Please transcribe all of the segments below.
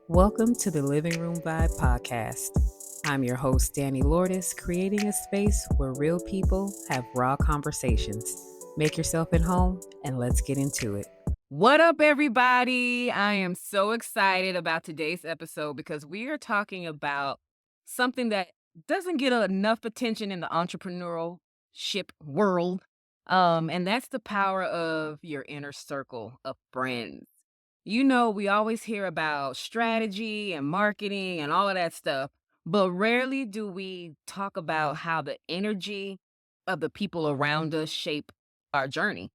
Welcome to the Living Room Vibe podcast. I'm your host, Danny Lourdes, creating a space where real people have raw conversations. Make yourself at home and let's get into it. What up, everybody? I am so excited about today's episode because we are talking about something that doesn't get enough attention in the entrepreneurship world. And that's the power of your inner circle of friends. You know, we always hear about strategy and marketing and all of that stuff, but rarely do we talk about how the energy of the people around us shape our journey.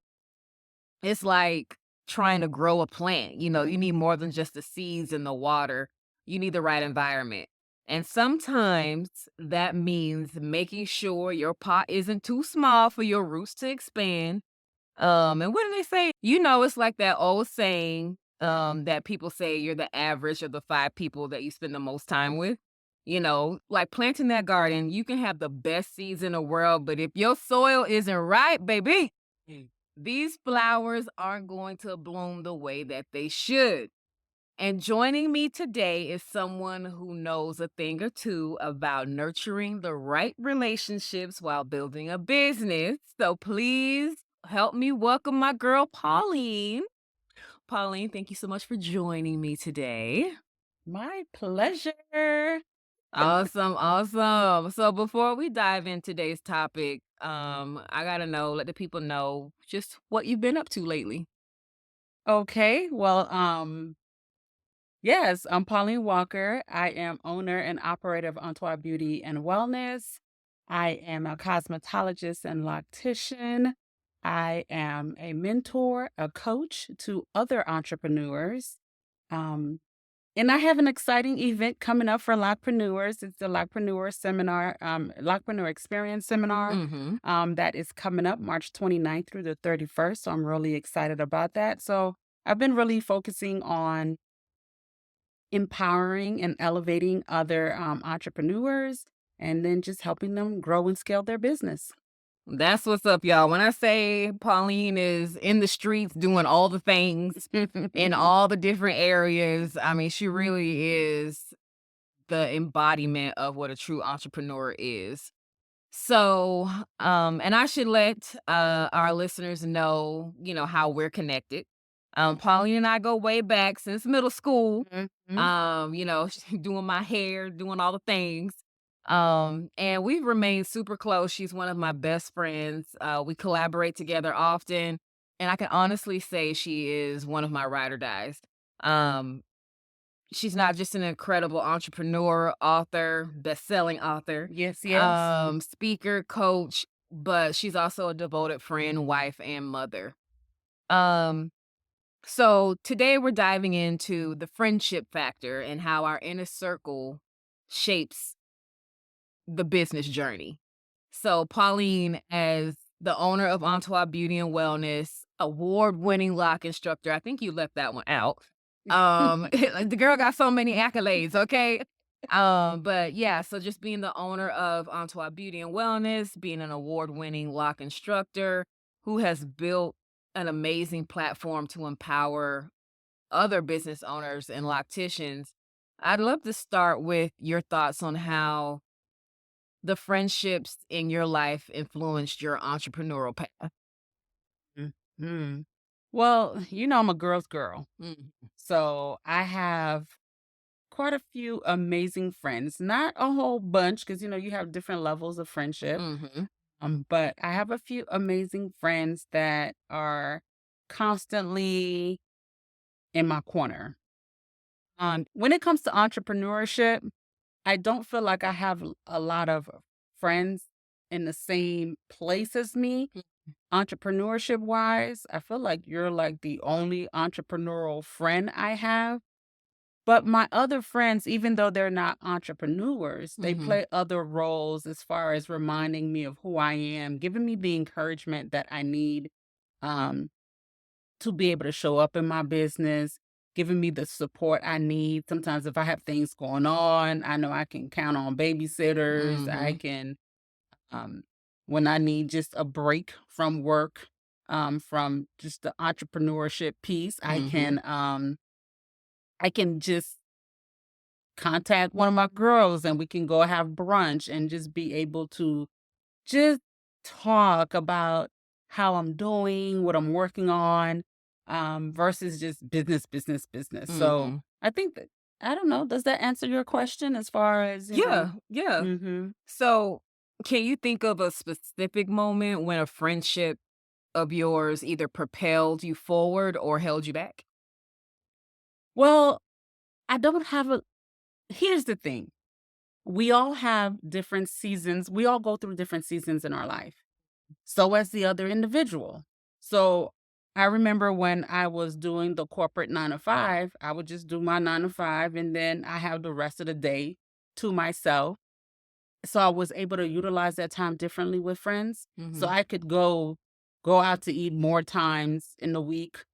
It's like trying to grow a plant. You need more than just the seeds and the water. You need the right environment. And sometimes that means making sure your pot isn't too small for your roots to expand. And what do they say? It's like that old saying, that people say you're the average of the 5 people that you spend the most time with. Like planting that garden, you can have the best seeds in the world, but if your soil isn't right, baby, these flowers aren't going to bloom the way that they should. And joining me today is someone who knows a thing or two about nurturing the right relationships while building a business. So please help me welcome my girl, Pauline. Pauline, thank you so much for joining me today. My pleasure. Awesome, awesome. So before we dive in today's topic, I gotta let the people know just what you've been up to lately. Okay, well, yes, I'm Pauline Walker. I am owner and operator of Entourage Beauty and Wellness. I am a cosmetologist and loctician. I am a mentor, a coach to other entrepreneurs. Um, and I have an exciting event coming up for Lockpreneurs. It's the Lockpreneur Seminar, Lockpreneur Experience Seminar. Mm-hmm. That is coming up March 29th through the 31st. So I'm really excited about that. So I've been really focusing on empowering and elevating other entrepreneurs and then just helping them grow and scale their business. That's what's up, y'all. When I say Pauline is in the streets doing all the things in all the different areas, I mean, she really is the embodiment of what a true entrepreneur is. So, and I should let our listeners know, how we're connected. Pauline and I go way back since middle school. Mhm. Doing my hair, doing all the things. And we've remained super close. She's one of my best friends. We collaborate together often, and I can honestly say she is one of my ride or dies. Um, she's not just an incredible entrepreneur, author, best-selling author, Yes, yes. speaker, coach, but she's also a devoted friend, wife, and mother. Um, so today we're diving into the friendship factor and how our inner circle shapes the business journey. So Pauline, as the owner of Entourage Beauty and Wellness, award-winning lock instructor, I think you left that one out. The girl got so many accolades, okay? But yeah, so just being the owner of Entourage Beauty and Wellness, being an award-winning lock instructor who has built an amazing platform to empower other business owners and locticians. I'd love to start with your thoughts on how the friendships in your life influenced your entrepreneurial path. Mhm. Well, I'm a girl's girl. Mm, So I have quite a few amazing friends. Not a whole bunch because, you have different levels of friendship. mhm, But I have a few amazing friends that are constantly in my corner. When it comes to entrepreneurship, I don't feel like I have a lot of friends in the same place as me. mm, Entrepreneurship wise, I feel like you're like the only entrepreneurial friend I have. But my other friends, even though they're not entrepreneurs, they mhm, play other roles as far as reminding me of who I am, giving me the encouragement that I need um, to be able to show up in my business, giving me the support I need. Sometimes, if I have things going on, I know I can count on babysitters. I mhm, can, um, when I need just a break from work, from just the entrepreneurship piece, mhm. I can just contact one of my girls and we can go have brunch and just be able to just talk about how I'm doing, what I'm working on, versus just business, business, business. So Mhm. I think that, I don't know, does that answer your question as far as, Yeah, yeah. hmm So, can you think of a specific moment when a friendship of yours either propelled you forward or held you back? Well, I don't have a, here's the thing. We all have different seasons. We all go through different seasons in our life. So as the other individual. So I remember when I was doing the corporate 9 to 5, I would just do my 9 to 5 and then I have the rest of the day to myself. So I was able to utilize that time differently with friends. So Mhm. I could go out to eat more times in the week.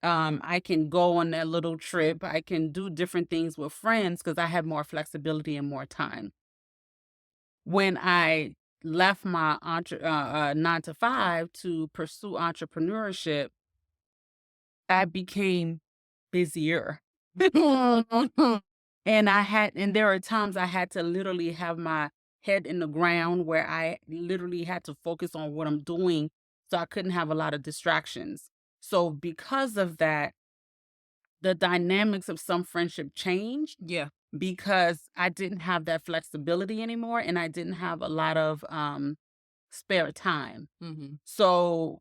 I can go on that little trip. I can do different things with friends because I have more flexibility and more time. When I left my 9 to 5 to pursue entrepreneurship, I became busier. And there are times I had to literally have my head in the ground where I literally had to focus on what I'm doing so I couldn't have a lot of distractions. So because of that, the dynamics of some friendship changed Yeah. because I didn't have that flexibility anymore and I didn't have a lot of spare time. Mhm. So,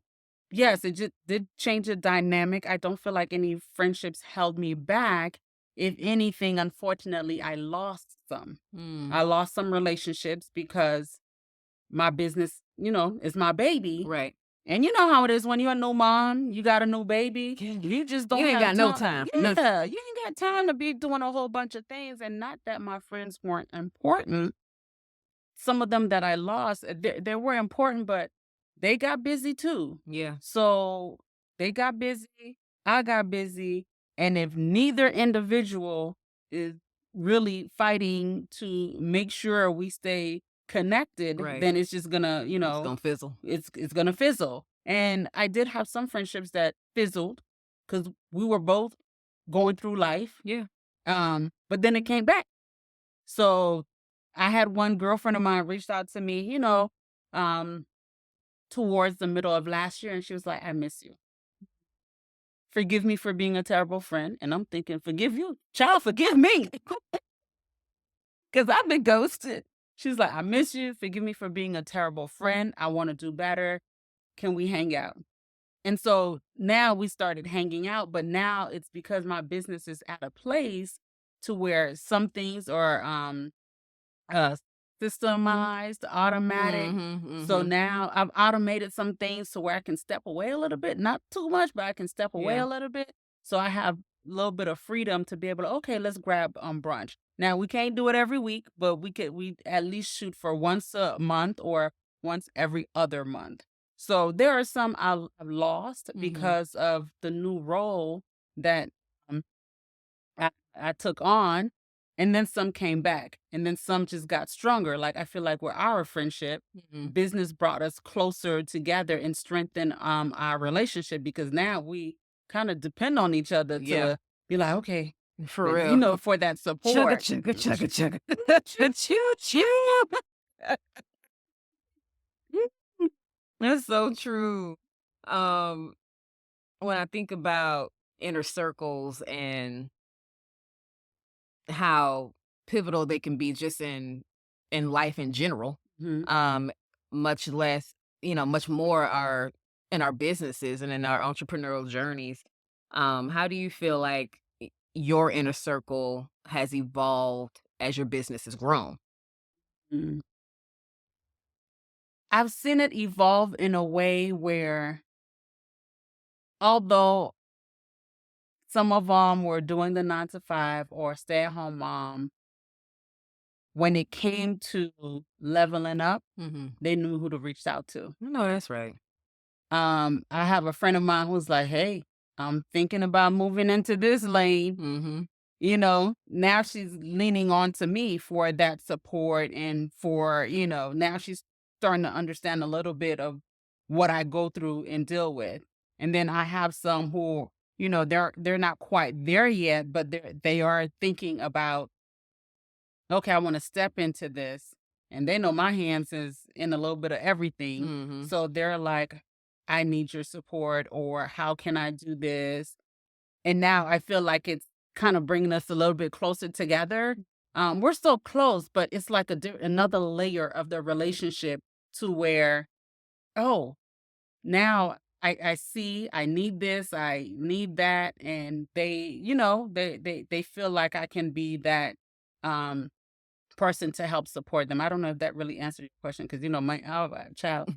yes, it just did change the dynamic. I don't feel like any friendships held me back. If anything, unfortunately, I lost some. Mm. I lost some relationships because my business, is my baby. Right. And you know how it is when you're a new mom, you got a new baby, you just You don't ain't have got no time. time. No. Yeah, you ain't got time to be doing a whole bunch of things. And not that my friends weren't important, some of them that I lost, they were important, but they got busy too. Yeah. So they got busy, I got busy, and if neither individual is really fighting to make sure we stay connected, Right. then it's just gonna, It's gonna fizzle. it's gonna fizzle. And I did have some friendships that fizzled because we were both going through life. Yeah. But then it came back. So I had one girlfriend of mine reached out to me, um, towards the middle of last year, and she was like, I miss you. Forgive me for being a terrible friend. And I'm thinking, forgive you? Child, forgive me. Because I've been ghosted. She's like, I miss you. Forgive me for being a terrible friend. I want to do better. Can we hang out? And so now we started hanging out, but now it's because my business is at a place to where some things are uh systemized, automatic. Mhm. So Mhm. now I've automated some things to where I can step away a little bit, not too much, but I can step away Yeah. a little bit. So I have a little bit of freedom to be able to, okay, let's grab brunch. Now we can't do it every week, but we at least shoot for once a month or once every other month. So there are some I've lost Mhm. because of the new role that um, I took on, and then some came back, and then some just got stronger. Like I feel like with our friendship, Mhm. business brought us closer together and strengthened our relationship because now we kind of depend on each other Yeah. to be like, okay, For real. for that Chugga support. chugga chugga chugga. Choo choo. That's so true. Um, when I think about inner circles and how pivotal they can be just in life in general, Mhm. um, much less, much more our in our businesses and in our entrepreneurial journeys. How do you feel like your inner circle has evolved as your business has grown? Mm. I've seen it evolve in a way where, although some of them were doing the 9 to 5 or stay at home mom, when it came to leveling up, Mhm. they knew who to reach out to. No, that's right. I have a friend of mine who's like, "Hey, I'm thinking about moving into this lane." Mhm. Now she's leaning on to me for that support and for, now she's starting to understand a little bit of what I go through and deal with. And then I have some who, they're not quite there yet, but they are thinking about okay, I want to step into this. And they know my hands is in a little bit of everything. Mm-hmm. So they're like, I need your support, or how can I do this? And now I feel like it's kind of bringing us a little bit closer together. We're so close, but it's like another layer of the relationship to where, oh, now I see I need this, I need that, and they feel like I can be that um person to help support them. I don't know if that really answered your question because my child,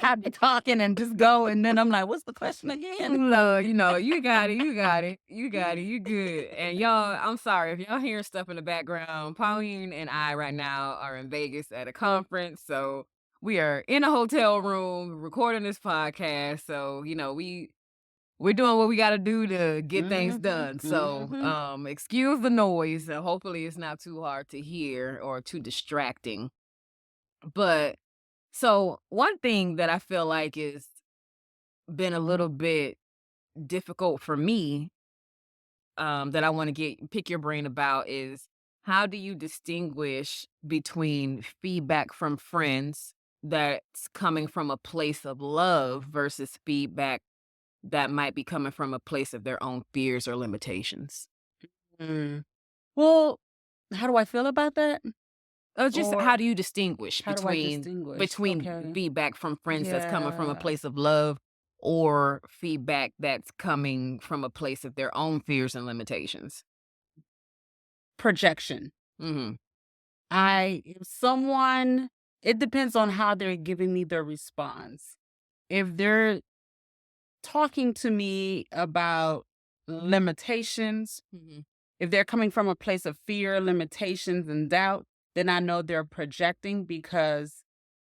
I'd be talking and just go, and then I'm like, "What's the question again?" No, you got it, you got it, you got it, you good. And y'all, I'm sorry if y'all hearing stuff in the background. Pauline and I right now are in Vegas at a conference, so we are in a hotel room recording this podcast. So we're doing what we got to do to get things Mhm, done. So mhm. excuse the noise. Hopefully, it's not too hard to hear or too distracting. But so one thing that I feel like is been a little bit difficult for me, that I want to pick your brain about is how do you distinguish between feedback from friends that's coming from a place of love versus feedback that might be coming from a place of their own fears or limitations? Mm. Well, how do I feel about that? Just how Or do you distinguish how do I between distinguish? between Okay. feedback from friends that's coming from a Yeah. place of love or feedback that's coming from a place of their own fears and limitations? Projection. Mhm. If someone, it depends on how they're giving me their response. If they're talking to me about limitations, Mhm. if they're coming from a place of fear, limitations, and doubt, then I know they're projecting because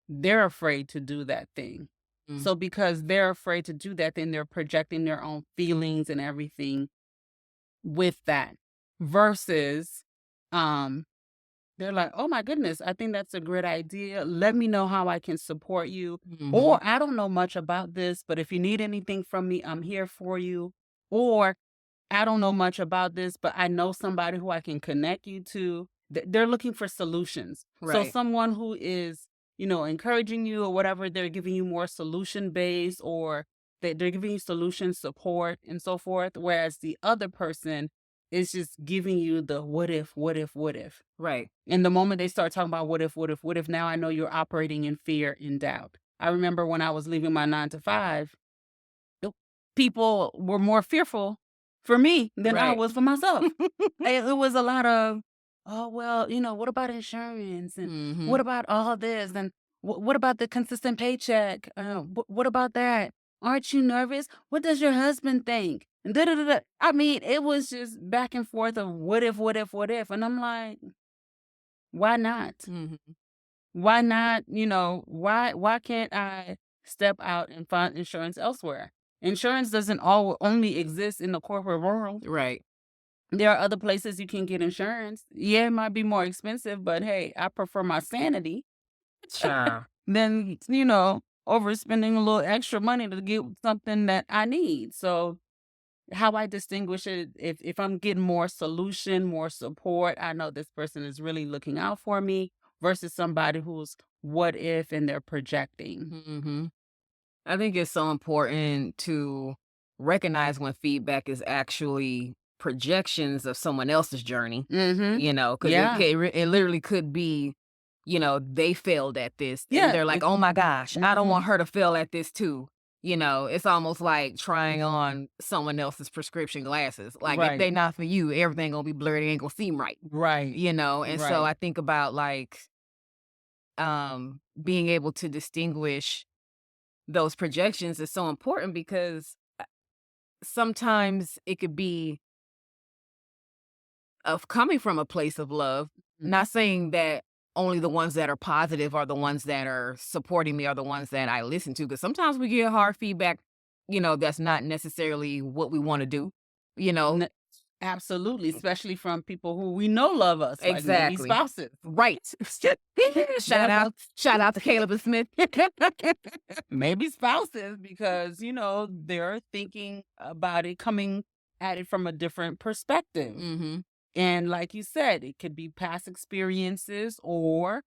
they're afraid to do that thing. Mm. So, because they're afraid to do that, then they're projecting their own feelings and everything with that. Versus, um, they're like, "Oh my goodness, I think that's a great idea. Let me know how I can support you." Mhm. Or, "I don't know much about this, but if you need anything from me, I'm here for you." Or, "I don't know much about this, but I know somebody who I can connect you to." They're looking for solutions. So Right. someone who is, encouraging you or whatever, they're giving you more solution based, or they're giving you solution support and so forth. Whereas the other person is just giving you the what if, what if, what if. Right. And the moment they start talking about what if, what if, what if, now I know you're operating in fear and doubt. I remember when I was leaving my 9 to 5, the people were more fearful for me than I Right. was for myself. It was a lot of, oh, well, what about insurance? And what Mhm. about all this? And what about the consistent paycheck? What about that? Aren't you nervous? What does your husband think? And da da da da. I mean, it was just back and forth of what if, what if, what if. And I'm like, why not? Mhm. Why not? Why can't I step out and find insurance elsewhere? Insurance doesn't only exist in the corporate world. Right. There are other places you can get insurance. Yeah, it might be more expensive, but hey, I prefer my sanity Child. than, overspending a little extra money to get something that I need. So how I distinguish it, if I'm getting more solution, more support, I know this person is really looking out for me versus somebody who's what if and they're projecting. Mhm. I think it's so important to recognize when feedback is actually projections of someone else's journey, Mhm. because Yeah. it literally could be, they failed at this and Yeah. they're like, oh my gosh, I don't want Mhm. her to fail at this too. It's almost like trying on someone else's prescription glasses. Like if Right. they not for you, everything gonna be blurry, ain't gonna seem right. Right. And so Right. I think about like being able to distinguish those projections is so important because sometimes it could be of coming from a place of love, Mm. not saying that only the ones that are positive are the ones that are supporting me are the ones that I listen to, because sometimes we get hard feedback, that's not necessarily what we want to do, you know? N- Absolutely, especially from people who we know love us, like maybe Exactly. spouses. Right. shout That's out, shout out to Caleb and Smith. maybe spouses because they're thinking about it, coming at it from a different perspective. hmm And like you said, it could be past experiences or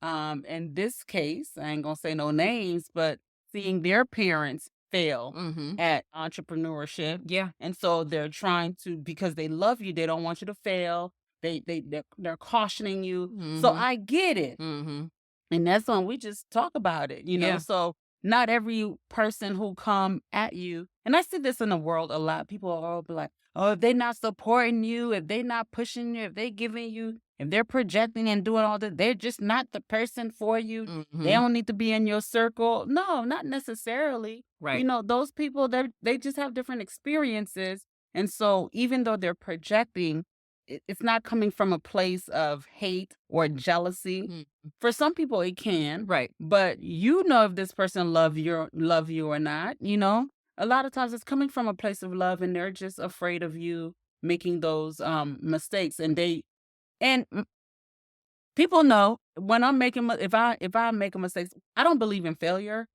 in this case, I ain't gonna say no names, but seeing their parents fail Mm-hmm. at entrepreneurship. Yeah. And so they're trying to, because they love you, they don't want you to fail. They're cautioning you. So Mm-hmm. I get it. Mm-hmm. And that's when we just talk about it, you know? Yeah. So not every person who come at you, and I see this in the world a lot. People are all be like, oh, if they not supporting you, if they not pushing you, if they giving you, if they're projecting and doing all that, they're just not the person for you. They Mm-hmm. don't need to be in your circle. No, not necessarily. Right. You know, those people, they just have different experiences. And so even though they're projecting, it's not coming from a place of hate or jealousy. Mm. For some people it can, Right. but you know if this person love you or not, you know? A lot of times it's coming from a place of love and they're just afraid of you making those mistakes and people know when I'm making if I make a mistake, I don't believe in failure.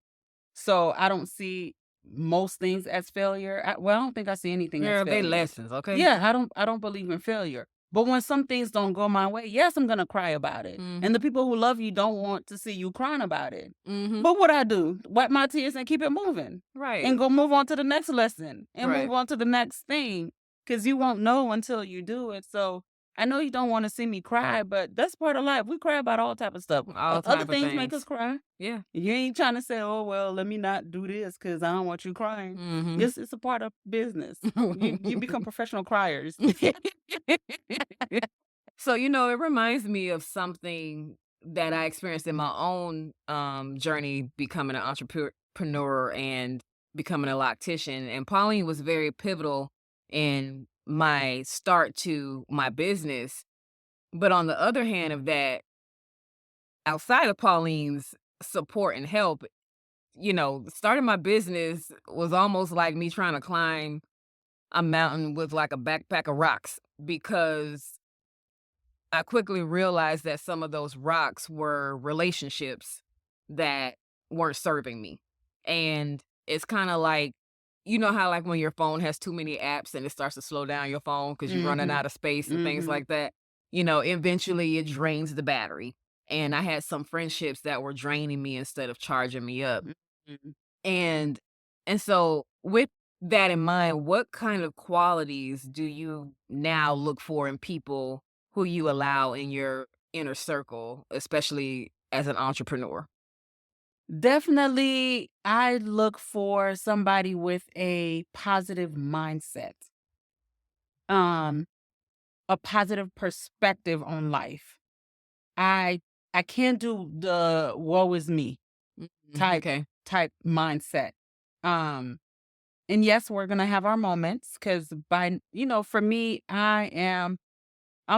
So I don't see most things as failure. Well, I don't think I see anything as Yeah, they failure. lessons, okay? Yeah, I don't believe in failure. But when some things don't go my way, yes, I'm gonna cry about it. Mm-hmm. And the people who love you don't want to see you crying about it. Mm-hmm. But what I do, wipe my tears and keep it moving. Right. And go move on to the next lesson and Right. move on to the next thing. Cause you won't know until you do it. So I know you don't want to see me cry, but that's part of life. We cry about all type of stuff. All Other type of things make us things. cry. Yeah. You ain't trying to say, oh well, let me not do this because I don't want you crying. Mm-hmm. It's a part of business. You become professional criers. So, it reminds me of something that I experienced in my own journey becoming an entrepreneur and becoming a loctician. And Pauline was very pivotal in my start to my business. But on the other hand of that, outside of Pauline's support and help, starting my business was almost like me trying to climb a mountain with like a backpack of rocks because I quickly realized that some of those rocks were relationships that weren't serving me. And it's kind of like, you know how like when your phone has too many apps and it starts to slow down your phone because you're running Mm-hmm. out of space and things Mm-hmm. like that, eventually it drains the battery. And I had some friendships that were draining me instead of charging me up. Mm-hmm. And so with that in mind, what kind of qualities do you now look for in people who you allow in your inner circle, especially as an entrepreneur? Definitely, I look for somebody with a positive mindset, um, a positive perspective on life. I I can't do the woe is me Mhm, type okay. type mindset. Um, and yes, we're gonna have our moments because for me, I'm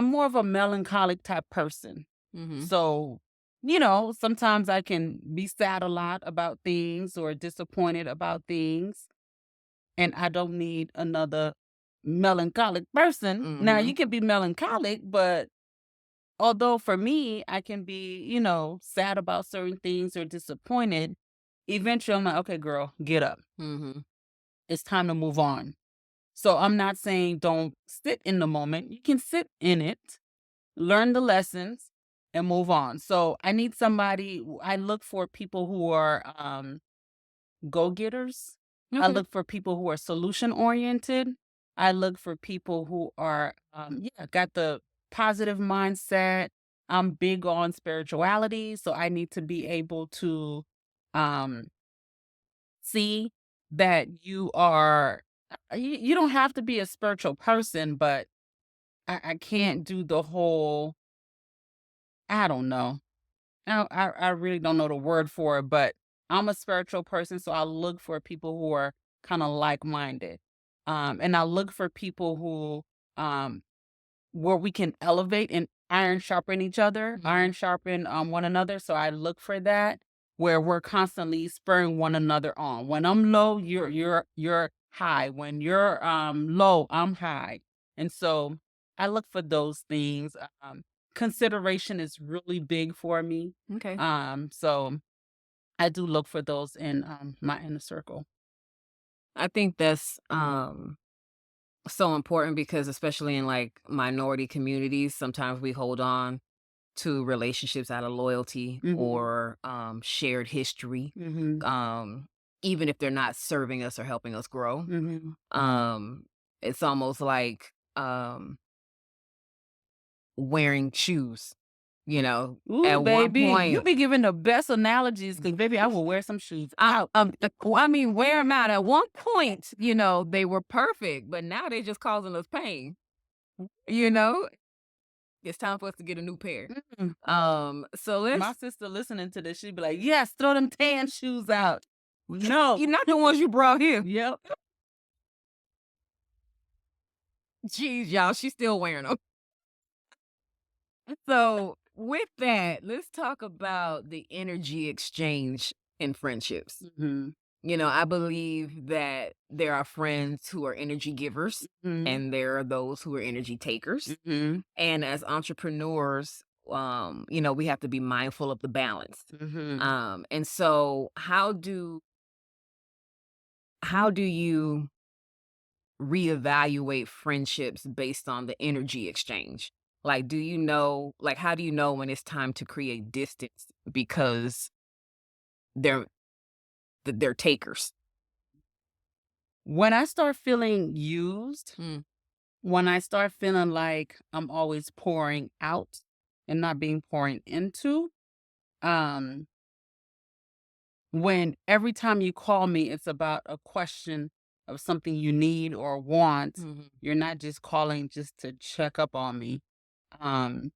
more of a melancholic type person. Mhm. So, sometimes I can be sad a lot about things or disappointed about things, and I don't need another melancholic person. Now, you Mhm. can be melancholic, but although for me, I can be, sad about certain things or disappointed, eventually I'm like, okay, girl, get up. Mhm. It's time to move on. So I'm not saying don't sit in the moment. You can sit in it, learn the lessons, and move on. So I need somebody, I look for people who are go-getters. I Okay. look for people who are solution oriented. I look for people who are got the positive mindset. I'm big on spirituality, so I need to be able to um see that you are you don't have to be a spiritual person, but I can't do the whole I don't know. I really don't know the word for it, but I'm a spiritual person, so I look for people who are kind of like-minded. And I look for people who where we can elevate and iron sharpen each other, Mhm. iron sharpen one another. So I look for that where we're constantly spurring one another on. When I'm low, you're high. When you're low, I'm high. And so I look for those things. Consideration is really big for me. Okay. So I do look for those in my inner circle. I think that's so important because especially in like minority communities, sometimes we hold on to relationships out of loyalty Mhm. or shared history, Mhm. um, even if they're not serving us or helping us grow. Mhm. Um, it's almost like wearing shoes, Ooh, at one baby, you point. be giving the best analogies, cause baby, I will wear some shoes out. I mean, wear them out. At one point, they were perfect, but now they're just causing us pain. You know, it's time for us to get a new pair. Mm. So My let's. sister listening to this, she'd be like, "Yes, throw them tan shoes out." No. You're not the ones you brought here. Yep. Jeez, y'all, she's still wearing them. So with that, let's talk about the energy exchange in friendships. Mhm. I believe that there are friends who are energy givers Mhm. and there are those who are energy takers. Mhm. And as entrepreneurs, we have to be mindful of the balance. Mhm. And so how do you reevaluate friendships based on the energy exchange? Like, how do you know when it's time to create distance because they're they're takers? When I start feeling used, Mm. when I start feeling like I'm always pouring out and not being pouring into, um, when every time you call me, it's about a question of something you need or want. Mhm. You're not just calling just to check up on me. Um,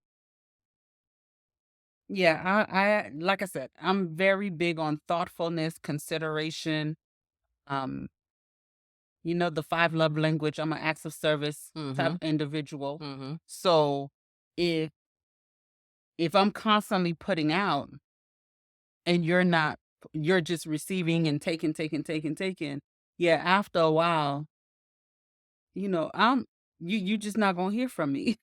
yeah, I like I said, I'm very big on thoughtfulness, consideration. Um, the five love language. I'm an acts of service type Mhm. individual. Mhm. So if if I'm constantly putting out and you're not, you're just receiving and taking, yeah, after a while, I'm you just not gonna hear from me.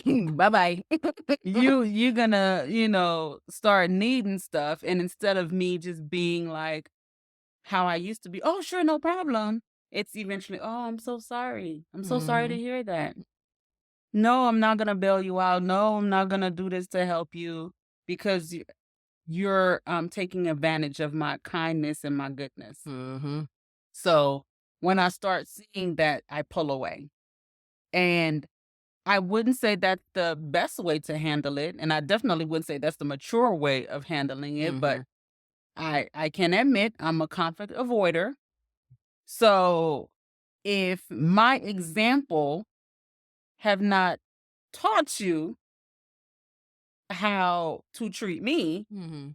Bye-bye. You're gonna, start needing stuff. And instead of me just being like how I used to be, oh sure, no problem. It's eventually, oh, I'm so sorry. I'm so sorry to Mhm. hear that. No, I'm not gonna bail you out. No, I'm not gonna do this to help you because you're taking advantage of my kindness and my goodness. Mhm. So when I start seeing that, I pull away. And I wouldn't say that's the best way to handle it. And I definitely wouldn't say that's the mature way of handling it, but Mhm. I can admit I'm a conflict avoider. So if my example have not taught you how to treat me, Mhm.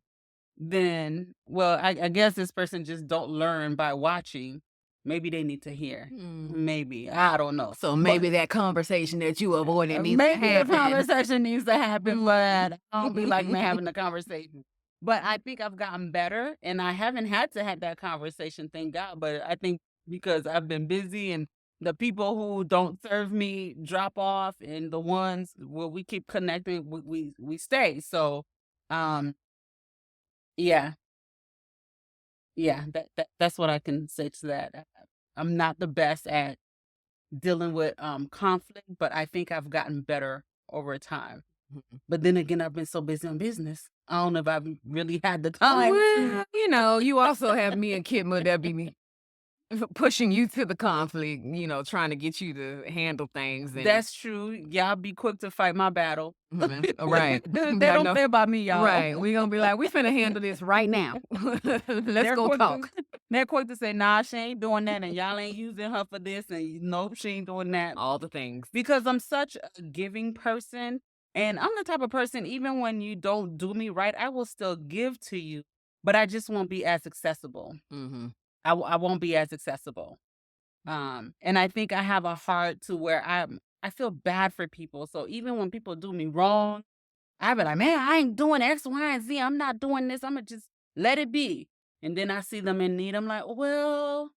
then, well, I guess this person just don't learn by watching. Maybe they need to hear. Mm. Maybe. I don't know. So But maybe that conversation that you avoided needs to maybe the happen. conversation needs to happen, but I don't be like me having the conversation. But I think I've gotten better and I haven't had to have that conversation, thank God. But I think because I've been busy and the people who don't serve me drop off and the ones where we keep connecting, we stay. So um yeah, yeah, that's what I can say to that. I'm not the best at dealing with conflict, but I think I've gotten better over time. But then again, I've been so busy on business. I don't know if I've really had the time. Well, you also have me and Kidma that be pushing you to the conflict, trying to get you to handle things and That's true. Y'all be quick to fight my battle. Mhm. Right. They I don't know. care about me, y'all. Right. We gonna be like, we finna handle this right now. Let's They're go quick to talk. they're quick to say, nah, she ain't doing that, and y'all ain't using her for this, and nope, she ain't doing that. All the things. Because I'm such a giving person, and I'm the type of person, even when you don't do me right, I will still give to you, but I just won't be as accessible. Mm-hmm. I won't be as accessible. And I think I have a heart to where I feel bad for people. So even when people do me wrong, I be like, man, I ain't doing X, Y, and Z. I'm not doing this. I'm gonna just let it be. And then I see them in need. I'm like, well,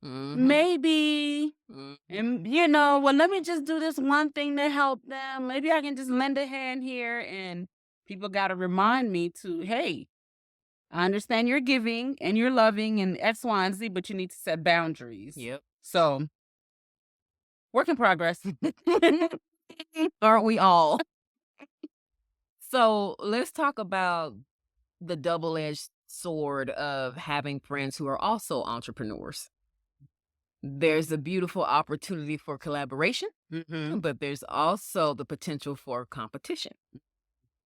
Mm-hmm. maybe. Mm-hmm. And well, let me just do this one thing to help them. Maybe I can just lend a hand here. And people gotta remind me to, hey, I understand you're giving and you're loving and X, Y, and Z, but you need to set boundaries. Yep. So Work in progress. Aren't we all? So let's talk about the double-edged sword of having friends who are also entrepreneurs. There's a beautiful opportunity for collaboration, Mhm. but there's also the potential for competition.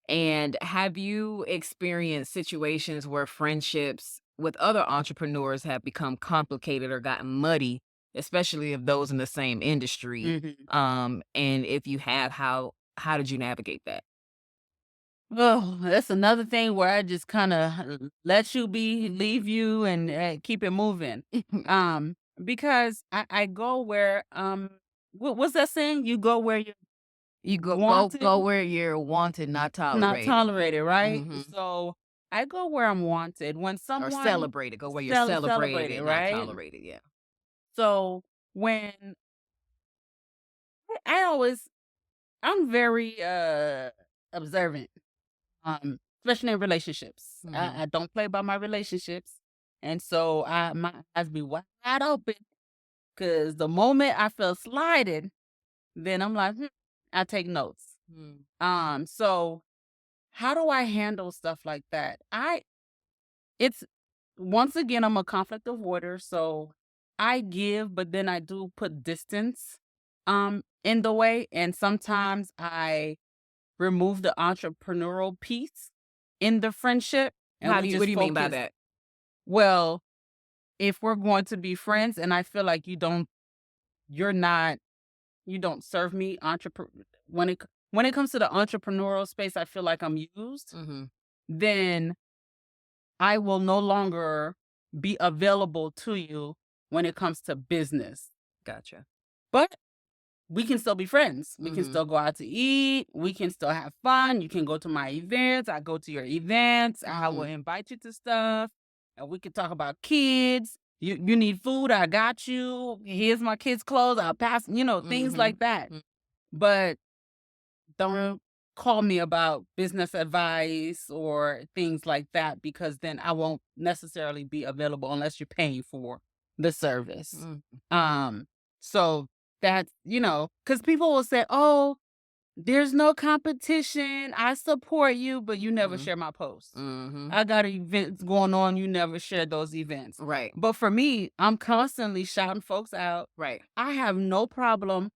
And have you experienced situations where friendships with other entrepreneurs have become complicated or gotten muddy, especially if those in the same industry? Mhm. And if you have, how did you navigate that? Oh, that's another thing where I just kinda let you be, leave you, and, keep it moving. Because I go where, what's that saying? You go where you're You go wanted, where you're wanted, not not tolerated. tolerated, right? Hmm. So, I go where I'm wanted. When Or someone celebrated. Go where you're celebrated, celebrated, not right? tolerated. Yeah. So, when I always I'm very, observant. Especially in relationships. Hmm. I don't play by my relationships. And so my eyes be wide open because the moment I feel slighted, then I'm like, I take notes. Mm. So how do I handle stuff like that? It's once again, I'm a conflict avoider, so I give, but then I do put distance in the way. And sometimes I remove the entrepreneurial piece in the friendship and we What just do you mean by focus. that? Well, if we're going to be friends and I feel like you're not, you don't serve me when it comes to the entrepreneurial space, I feel like I'm used, Hmm. then I will no longer be available to you when it comes to business. Gotcha. But we can still be friends. We can Hmm. still go out to eat. We can still have fun. You can go to my events. I go to your events. I will Hmm. invite you to stuff. And we can talk about kids. You need food. I got you. Here's my kids' clothes. I'll pass, things Hmm. like that. But don't call me about business advice or things like that because then I won't necessarily be available unless you're paying for the service. Mm. Um, so that's, because people will say, "Oh, there's no competition. I support you, but you never Mhm. share my posts. Mhm. I got events going on, you never share those events." Right. But for me, I'm constantly shouting folks out. Right. I have no problem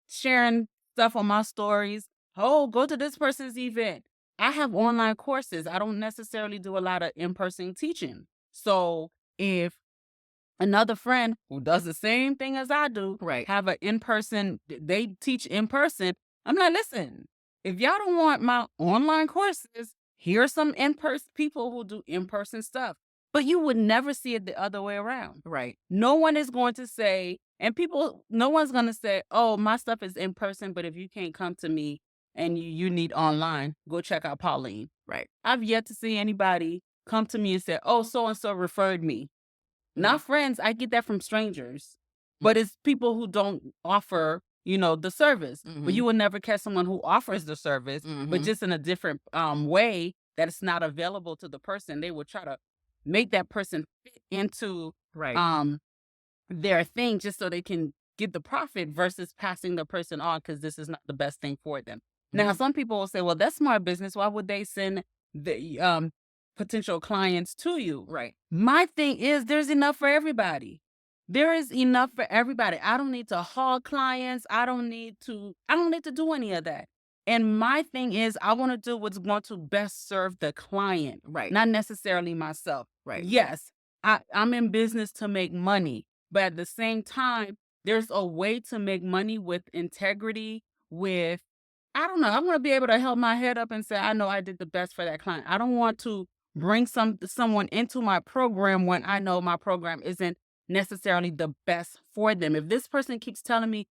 sharing stuff on my stories. Oh, go to this person's event. I have online courses. I don't necessarily do a lot of in-person teaching. So if another friend who does the same thing as I do Right. have an in-person, they teach in person, I'm like, listen, if y'all don't want my online courses, here are some in-person people who do in-person stuff. But you would never see it the other way around. Right. No one is going to say, no one's going to say, oh, my stuff is in person, but if you can't come to me and you need online, go check out Pauline. Right. I've yet to see anybody come to me and say, oh, so and so referred me. Not friends, I get that from strangers, but it's people who don't offer, the service. But you Mhm. will never catch someone who offers the service, but Mhm. just in a different way that it's not available to the person. They will try to make that person fit into Right. um their thing just so they can get the profit versus passing the person on because this is not the best thing for them. Now, Mhm. some people will say, well, that's smart business. Why would they send the potential clients to you? Right. My thing is there's enough for everybody. There is enough for everybody. I don't need to haul clients. I don't need to do any of that. And my thing is I want to do what's going to best serve the client, Right. not necessarily myself. Right. Yes, I'm in business to make money, but at the same time, there's a way to make money with integrity, with I don't know. I want to be able to hold my head up and say, I know I did the best for that client. I don't want to bring someone into my program when I know my program isn't necessarily the best for them. If this person keeps telling me,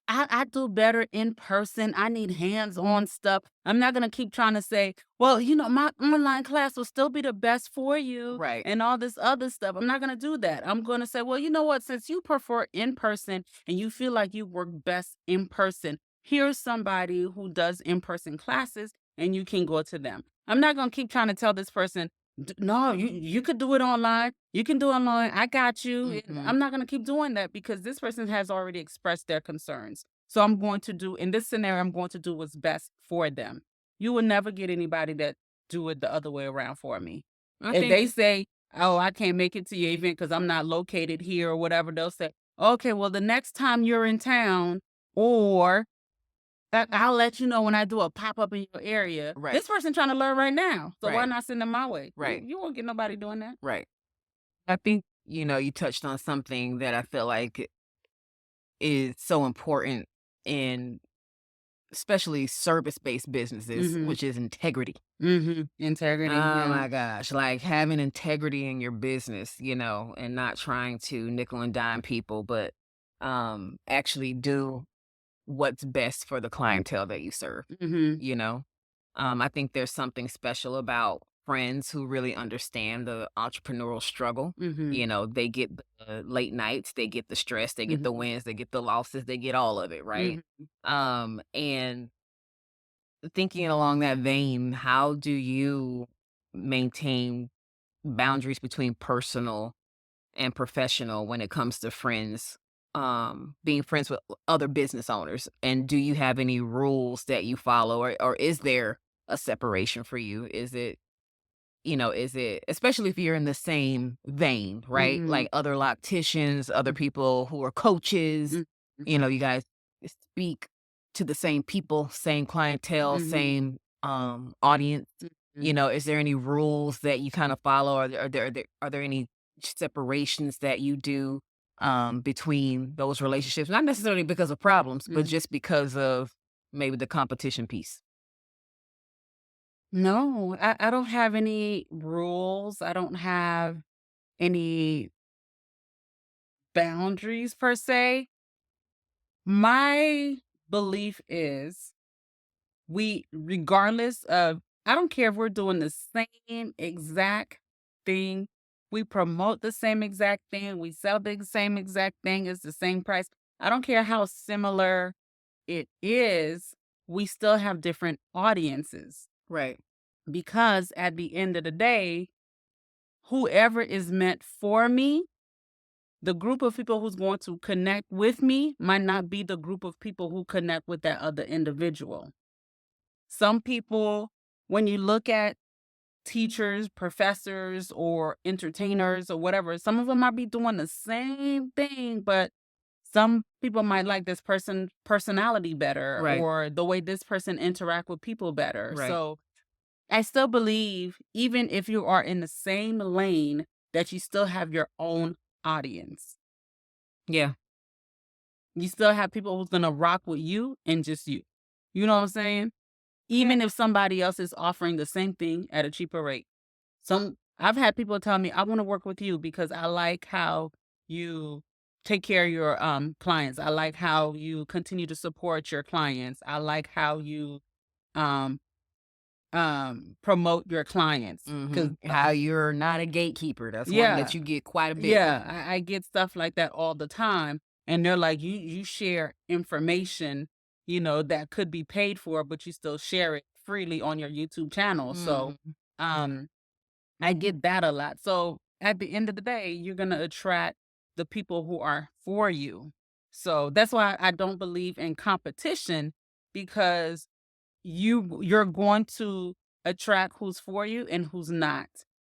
I do better in person. I need hands-on stuff. I'm not gonna keep trying to say, well, my online class will still be the best for you Right. and all this other stuff. I'm not gonna do that. I'm gonna say, well, you know what? Since you prefer in person and you feel like you work best in person, here's somebody who does in-person classes and you can go to them. I'm not gonna keep trying to tell this person, No, you could do it online. You can do it online. I got you. Mhm. I'm not going to keep doing that because this person has already expressed their concerns. So I'm going to do in this scenario, I'm going to do what's best for them. You will never get anybody that do it the other way around for me. I If think they say, "Oh, I can't make it to your event because I'm not located here" or whatever, they'll say, "Okay, well, the next time you're in town, or I'll let you know when I do a pop-up in your area." right, This person trying to learn right now, so why right, not send them my way? right, You won't get nobody doing that. right. I think, you touched on something that I feel like is so important in especially service-based businesses, Mhm, which is integrity. mhm. Integrity, Oh yeah. my gosh, like having integrity in your business, and not trying to nickel and dime people, but actually do what's best for the clientele that you serve, Mhm, you know? I think there's something special about friends who really understand the entrepreneurial struggle. mhm, They get the late nights, they get the stress, they get the mhm, wins, they get the losses, they get all of it, right? mhm. And thinking along that vein, how do you maintain boundaries between personal and professional when it comes to friends, being friends with other business owners? And do you have any rules that you follow, or is there a separation for you? Is it especially if you're in the same vein, right? Mhm, Like other locticians, other people who are coaches, mhm, you guys speak to the same people, same clientele, mhm, same audience. mhm. Is there any rules that you kind of follow? Are there any separations that you do between those relationships? Not necessarily because of problems, but Mhm. just because of maybe the competition piece. No, I don't have any rules. I don't have any boundaries per se. My belief is regardless of, I don't care if we're doing the same exact thing, we promote the same exact thing, we sell the same exact thing, it's the same price. I don't care how similar it is, we still have different audiences Right. because at the end of the day, whoever is meant for me, the group of people who's going to connect with me might not be the group of people who connect with that other individual. Some people, when you look at teachers, professors, or entertainers, or whatever, some of them might be doing the same thing, but some people might like this person personality better Right. or the way this person interact with people better. Right. So I still believe even if you are in the same lane, that you still have your own audience. Yeah. You still have people who's gonna rock with you and just you. You know what I'm saying? Even if somebody else is offering the same thing at a cheaper rate. I've had people tell me, "I wanna work with you because I like how you take care of your, clients. I like how you continue to support your clients. I like how you, um, promote your clients." 'Cause, How you're not a gatekeeper. That's one that yeah. you get quite a bit. Yeah, I get stuff like that all the time, and they're like, "You share information, that could be paid for, but you still share it freely on your YouTube channel." So, Mhm. um, I get that a lot. So, at the end of the day, you're gonna attract the people who are for you. So, that's why I don't believe in competition because you're going to attract who's for you and who's not.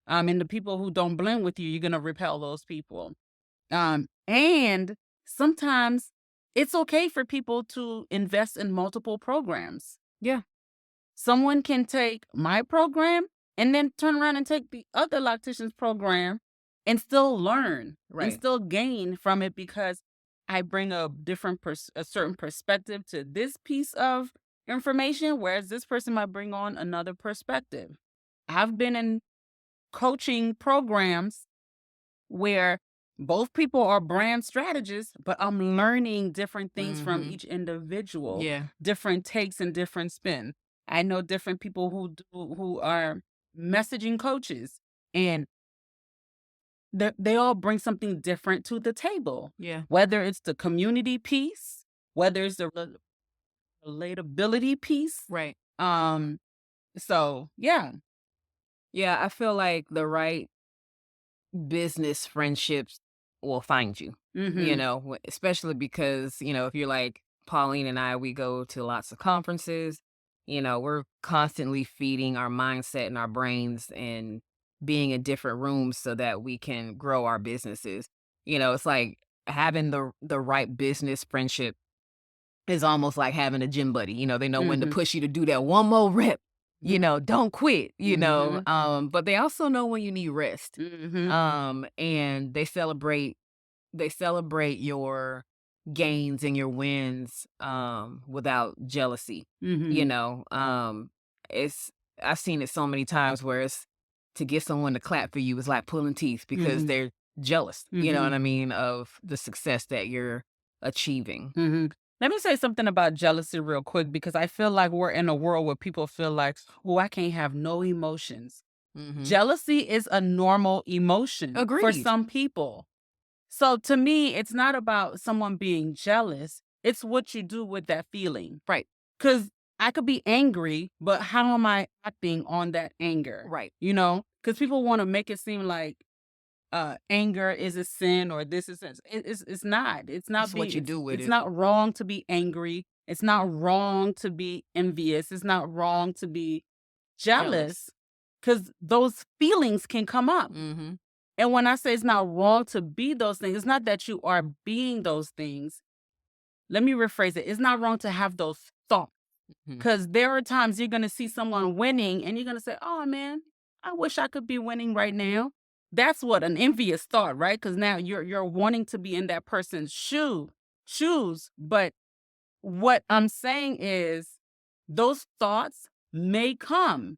And the people who don't blend with you, you're gonna repel those people. And sometimes it's okay for people to invest in multiple programs. Yeah. Someone can take my program and then turn around and take the other lactician's program and still learn and Right. still gain from it because I bring a certain perspective to this piece of information, whereas this person might bring on another perspective. I've been in coaching programs where both people are brand strategists, but I'm learning different things from Mhm. each individual, Yeah. different takes and different spin. I know different people who are messaging coaches, and they all bring something different to the table. Yeah. Whether it's the community piece, whether it's the relatability piece. Right. Um, so yeah. Yeah, I feel like the right business friendships will find you, Mm-hmm. especially because, if you're like Pauline and I, we go to lots of conferences, we're constantly feeding our mindset and our brains and being in different rooms so that we can grow our businesses. It's like having the right business friendship is almost like having a gym buddy. They know when to Mm-hmm. push you to do that one more rep. Don't quit, Mm-hmm. but they also know when you need rest. Mm-hmm. And they celebrate your gains and your wins without jealousy. Mm-hmm. You know, it's I've seen it so many times where it's to get someone to clap for you is like pulling teeth because Mm-hmm. they're jealous, you know Mm-hmm. what I mean, of the success that you're achieving. Mm-hmm. Let me say something about jealousy real quick because I feel like we're in a world where people feel like, oh, I can't have no emotions. Mhm. Jealousy is a normal emotion for Agreed. some people. So to me, it's not about someone being jealous. It's what you do with that feeling. Right, Because I could be angry, but how am I acting on that anger? right. Because people want to make it seem like anger is a sin or this is it's not. It's not It's what be you do with it's it. not wrong to be angry. It's not wrong to be envious. It's not wrong to be Jealous. jealous because those feelings can come up. Mhm. And when I say it's not wrong to be those things, it's not that you are being those things. Let me rephrase it. It's not wrong to have those thoughts Mhm. because there are times you're going to see someone winning and you're going to say, oh man, I wish I could be winning right now. That's what an envious thought, right? Because now you're wanting to be in that person's shoes. But what I'm saying is those thoughts may come.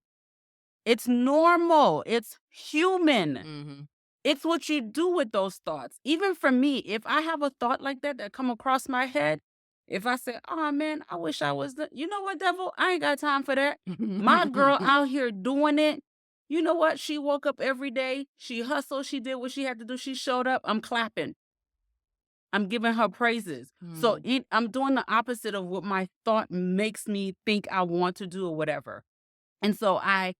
It's normal. It's human. Mhm. It's what you do with those thoughts. Even for me, if I have a thought like that come across my head, if I say, "Oh man, I wish I was the," you know what, devil? I ain't got time for that. My girl out here doing it. You know what? She woke up every day. She hustled. She did what she had to do. She showed up. I'm clapping. I'm giving her praises. So Mhm. I'm doing the opposite of what my thought makes me think I want to do or whatever. And so I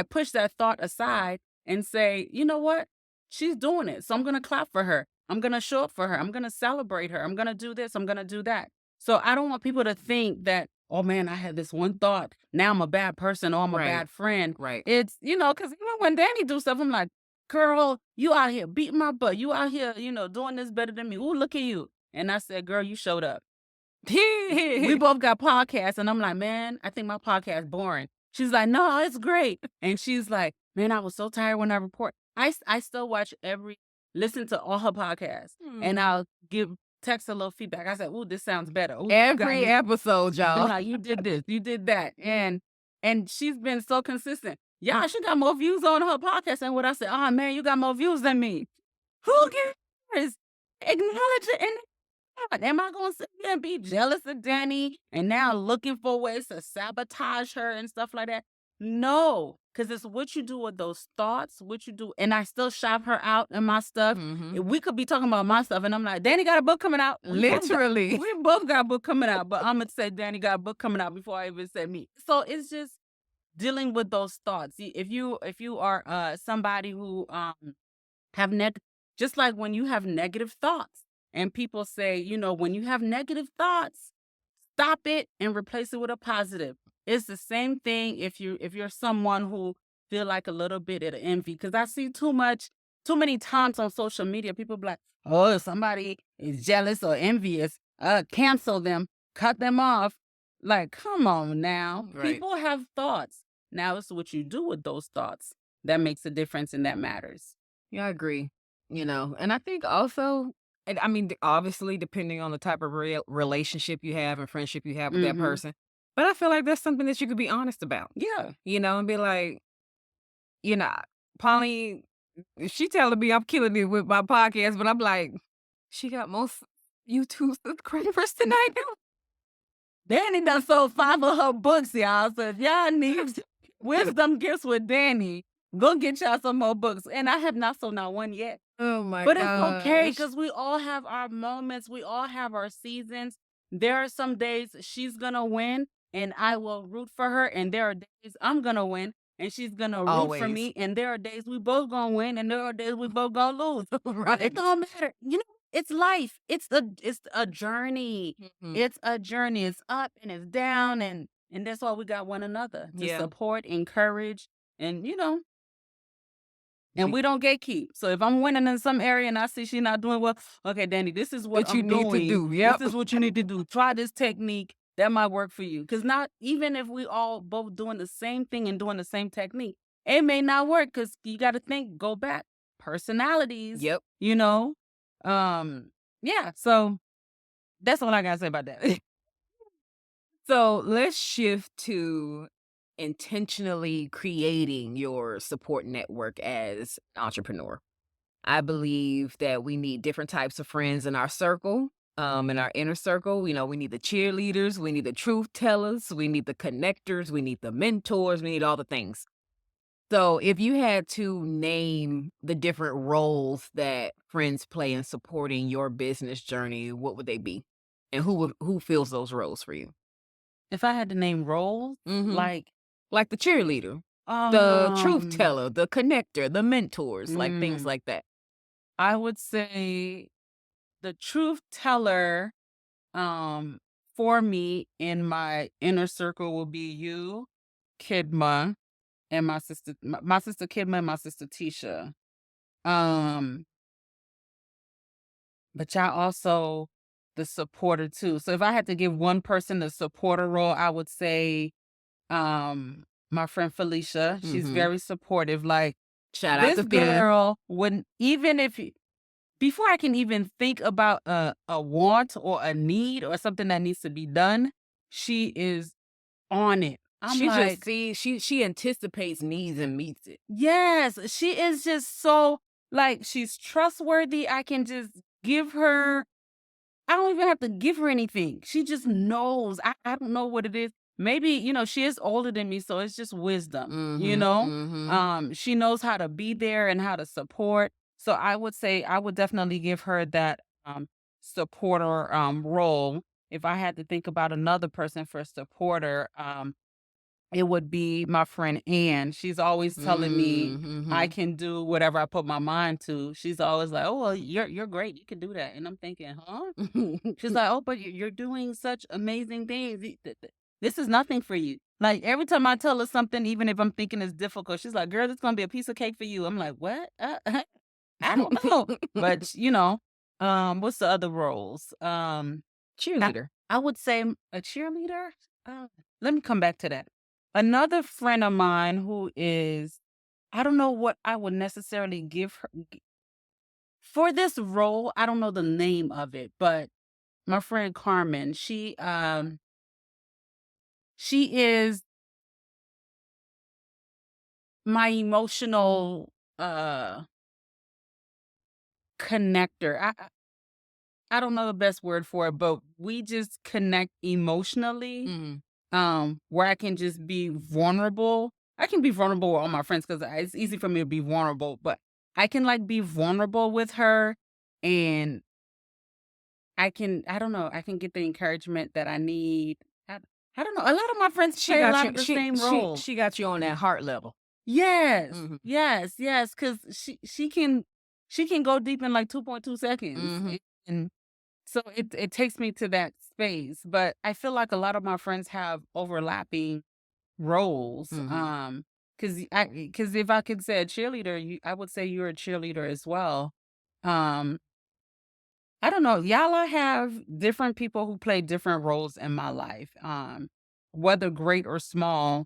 push that thought aside and say, you know what? She's doing it. So I'm gonna clap for her. I'm gonna show up for her. I'm gonna celebrate her. I'm gonna do this. I'm gonna do that. So I don't want people to think that, oh man, I had this one thought. Now I'm a bad person or I'm a Right, bad friend. right. It's, because even when Danny do stuff, I'm like, girl, you out here beating my butt. You out here, doing this better than me. Ooh, look at you. And I said, girl, you showed up. We both got podcasts, and I'm like, man, I think my podcast boring. She's like, no, it's great. And she's like, man, I was so tired when I report. I still listen to all her podcasts, and Mhm. I'll text a little feedback. I said, ooh, this sounds better. Ooh, you got Every here. episode, I'm y'all. like, you did this, you did that. And she's been so consistent. Yeah, she got more views on her podcast than what I said. Oh man, you got more views than me. Who cares? Acknowledge it and God, am I going to sit here and be jealous of Danny and now looking for ways to sabotage her and stuff like that? No, because it's what you do with those thoughts, what you do. And I still shout her out and my stuff. Mhm. We could be talking about my stuff, and I'm like, Danny got a book coming out. Literally. We both got a book coming out, but I'm going to say Danny got a book coming out before I even say me. So it's just dealing with those thoughts. If you are somebody who have just like when you have negative thoughts and people say, when you have negative thoughts, stop it and replace it with a positive. It's the same thing if you're someone who feel like a little bit of envy, because I see too many times on social media people be like, oh, if somebody is jealous or envious, cancel them, cut them off. Like, come on now. Right. People have thoughts. Now it's what you do with those thoughts that makes a difference and that matters. Yeah, I agree. And I think also, and I mean, obviously, depending on the type of relationship you have and friendship you have with that Mhm. person, but I feel like that's something that you could be honest about, Yeah. and be like, you know, Pauline, she telling me I'm killing it with my podcast, but I'm like, she got most YouTube subscribers tonight. Danny done sold 5 of her books, y'all. So if y'all need wisdom gifts with Danny, go get y'all some more books. And I have not sold not one yet. Oh my But it's okay gosh. because we all have our moments. We all have our seasons. There are some days she's going to win and I will root for her. And there are days I'm going to win and she's gonna root for Always. me. And there are days we both gonna win, and there are days we both gonna lose. It Right. don't matter. It's life. It's a journey. Mhm. It's a journey. It's up and it's down, and that's why we got one another to Yeah. support, encourage, and and We- we don't gatekeep. So if I'm winning in some area and I see she's not doing well, okay, Danny, this is what What you I'm need to doing. do. Yep. This is what you need to do. Try this technique. That might work for you. Because not even if we all both doing the same thing and doing the same technique, it may not work because you got to go back. Personalities. Yep. Yeah. So that's all I got to say about that. So let's shift to intentionally creating your support network as an entrepreneur. I believe that we need different types of friends in our circle, in our inner circle. You know, we need the cheerleaders, we need the truth tellers, we need the connectors, we need the mentors, we need all the things. So if you had to name the different roles that friends play in supporting your business journey, what would they be? And who fills those roles for you? If I had to name roles, Like the cheerleader, the um, truth teller, the connector, the mentors, like things mm, like that. I would say the truth teller for me in my inner circle will be you, Kidma, and my sister Kidma and my sister Tisha. Um, but y'all also the supporter too. So if I had to give one person the supporter role, I would say my friend Felicia. She's Mhm. very supportive. Like Shout out this to Philly. girl wouldn't even if before I can even think about a want or a need or something that needs to be done, she is on it. I'm She like, just sees she anticipates needs and meets it. yes, she is just so like she's trustworthy. I can just give her, I don't even have to give her anything. She just knows. I don't know what it is. Maybe, she is older than me, so it's just wisdom, She knows how to be there and how to support. So I would say I would definitely give her that supporter role. If I had to think about another person for supporter, it would be my friend Ann. She's always telling me I can do whatever I put my mind to. She's always like, "Oh, well, you're great. You can do that." And I'm thinking, "Huh?" She's like, "Oh, but you're doing such amazing things. This is nothing for you." Like every time I tell her something, even if I'm thinking it's difficult, she's like, "Girl, it's gonna be a piece of cake for you." I'm like, "What? I don't know." But what's the other roles? Cheerleader. I would say a cheerleader. Let me come back to that. Another friend of mine who is, I don't know what I would necessarily give her for this role. I don't know the name of it, but my friend Carmen, she is my emotional connector. I don't know the best word for it, but we just connect emotionally. Where I can just be vulnerable. I can be vulnerable with all my friends because it's easy for me to be vulnerable, but I can like be vulnerable with her, and I don't know, I can get the encouragement that I need. I don't know. A lot of my friends She play a got lot you. of the same roles. She got you on that heart level. Yes, Mhm. yes, because she can go deep in like 2.2 seconds, and so it takes me to that space. But I feel like a lot of my friends have overlapping roles. Because if I could say a cheerleader, I would say you're a cheerleader as well. Um, I don't know. Y'all have different people who play different roles in my life. Whether great or small,